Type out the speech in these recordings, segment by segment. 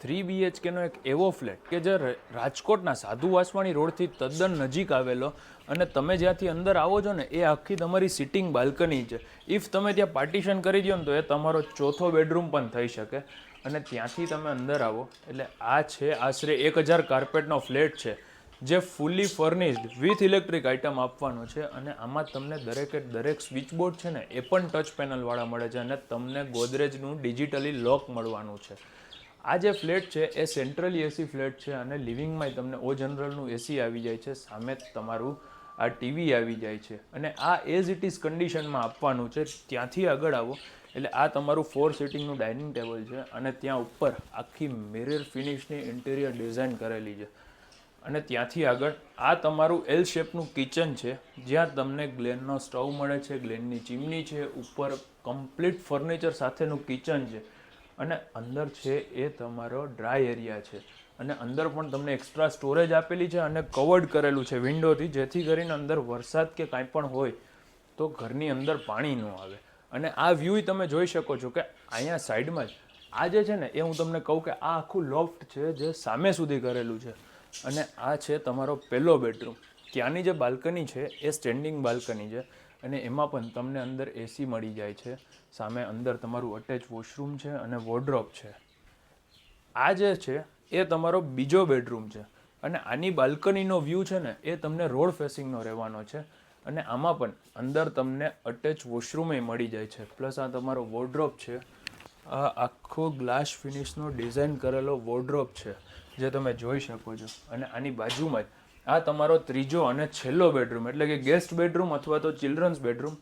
3 BHKનો એક એવો ફ્લેટ કે જે રાજકોટના સાધુ વાસવાણી રોડથી તદ્દન નજીક આવેલો અને તમે જ્યાંથી અંદર આવો છો ને એ આખી તમારી સિટિંગ બાલ્કની છે. ઇફ તમે ત્યાં પાર્ટીશન કરી દો ને તો એ તમારો ચોથો બેડરૂમ પણ થઈ શકે. અને ત્યાંથી તમે અંદર આવો એટલે આ છે આશરે 1000 કાર્પેટનો ફ્લેટ છે જે ફૂલી ફર્નિશ્ડ વિથ ઇલેક્ટ્રિક આઇટમ આપવાનો છે. અને આમાં તમને દરેકે દરેક સ્વિચબોર્ડ છે ને એ પણ ટચ પેનલવાળા મળે છે અને તમને ગોદરેજનું ડિજિટલી લોક મળવાનું છે. આ જે ફ્લેટ છે એ સેન્ટ્રલી એસી ફ્લેટ છે અને લિવિંગમાં તમને ઓ જનરલનું એસી આવી જાય છે, સામે તમારું આ ટીવી આવી જાય છે અને આ એઝ ઇટ ઇઝ કન્ડિશનમાં આપવાનું છે. ત્યાંથી આગળ આવો એટલે આ તમારું 4 સીટિંગનું ડાઇનિંગ ટેબલ છે અને ત્યાં ઉપર આખી મિરર ફિનિશની ઇન્ટિરિયર ડિઝાઇન કરેલી છે. અને ત્યાંથી આગળ આ તમારું એલ શેપનું કિચન છે જ્યાં તમને ગ્લેનનો સ્ટવ મળે છે, ગ્લેનની ચીમની છે, ઉપર કમ્પ્લીટ ફર્નિચર સાથેનું કિચન છે અને અંદર છે એ તમારો ડ્રાય એરિયા છે અને અંદર પણ તમને એક્સ્ટ્રા સ્ટોરેજ આપેલી છે અને કવર્ડ કરેલું છે વિન્ડોથી, જેથી કરીને અંદર વરસાદ કે કાંઈ પણ હોય તો ઘરની અંદર પાણી ન આવે. અને આ વ્યૂ તમે જોઈ શકો છો કે અહીંયા સાઈડમાં જ આ જે છે ને એ હું તમને કહું કે આ આખું લોફ્ટ છે જે સામે સુધી કરેલું છે અને આ છે તમારો પહેલો બેડરૂમ. ત્યાંની જે બાલ્કની છે એ સ્ટેન્ડિંગ બાલ્કની છે અને એમાં પણ તમને અંદર એસી મળી જાય છે. સામે અંદર તમારું અટેચ વોશરૂમ છે અને વોર્ડરોબ છે. આ જે છે એ તમારો બીજો બેડરૂમ છે અને આની બાલ્કનીનો વ્યૂ છે ને એ તમને રોડ ફેસિંગનો રહેવાનો છે અને આમાં પણ અંદર તમને અટેચ વોશરૂમે મળી જાય છે. પ્લસ આ તમારો વોર્ડરોબ છે. આ આખો ગ્લાસ ફિનિશનો ડિઝાઇન કરેલો વોર્ડરોબ છે જે તમે જોઈ શકો છો. અને આની બાજુમાં જ આ તમારો ત્રીજો અને છેલ્લો બેડરૂમ એટલે કે ગેસ્ટ બેડરૂમ અથવા તો ચિલ્ડ્રન્સ બેડરૂમ.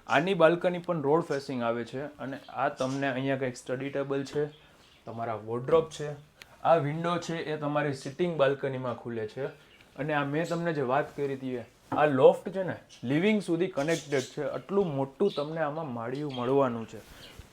આની બાલ્કની પણ રોડ ફેસિંગ આવે છે અને આ તમને અહીંયા કંઈક સ્ટડી ટેબલ છે, તમારા વોર્ડરોબ છે, આ વિન્ડો છે એ તમારી સિટિંગ બાલ્કનીમાં ખુલે છે અને આ મેં તમને જે વાત કરી હતી આ લોફ્ટ છે ને લિવિંગ સુધી કનેક્ટેડ છે. આટલું મોટું તમને આમાં માળિયું મળવાનું છે.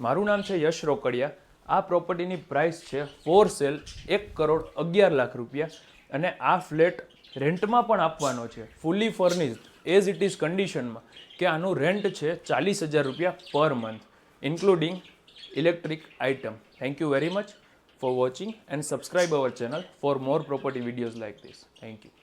મારું નામ છે યશ રોકડિયા. આ પ્રોપર્ટીની પ્રાઇસ છે ફોર સેલ 1,11,00,000 રૂપિયા અને આ ફ્લેટ રેન્ટમાં પણ આપવાનો છે, ફૂલી ફર્નિશ્ડ એઝ ઇટ ઇઝ કન્ડિશનમાં, કે આનું રેન્ટ છે 40,000 રૂપિયા per month including electric item. Thank you very much for watching and subscribe our channel for more property videos like this. Thank you.